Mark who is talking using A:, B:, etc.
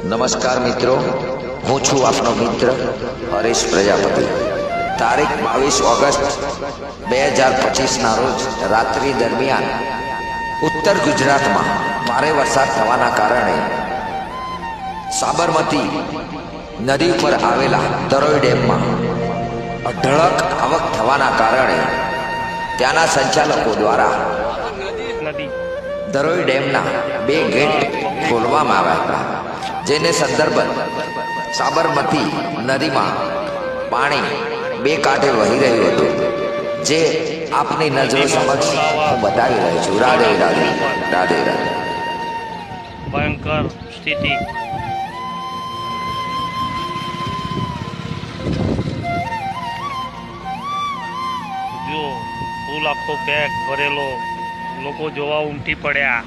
A: નમસ્કાર મિત્રો, હું છું આપનો મિત્ર હરેશ પ્રજાપતિ। તારીખ 22 ઓગસ્ટ 2025ના રોજ રાત્રિ દરમિયાન ઉત્તર ગુજરાતમાં ભારે વરસાદ થવાના કારણે સાબરમતી નદી ઉપર આવેલા ધરોઈ ડેમમાં અઢળક આવક થવાના કારણે ત્યાંના સંચાલકો દ્વારા ધરોઈ ડેમના 2 ગેટ ખોલવામાં આવ્યા હતા, જેને સંદર્ભે સાબરમતી નદીમાં પાણી 2 કાંઠે વહી રહ્યું હતું, જે આપની નજરો સમક્ષ હું બતાવી રહ્યો છું। રાધે રાધે રાધે રાધે।
B: ભયંકર સ્થિતિ જો ફૂલ આખો પેક ભરેલો, લોકો જોવા ઉમટી પડ્યા।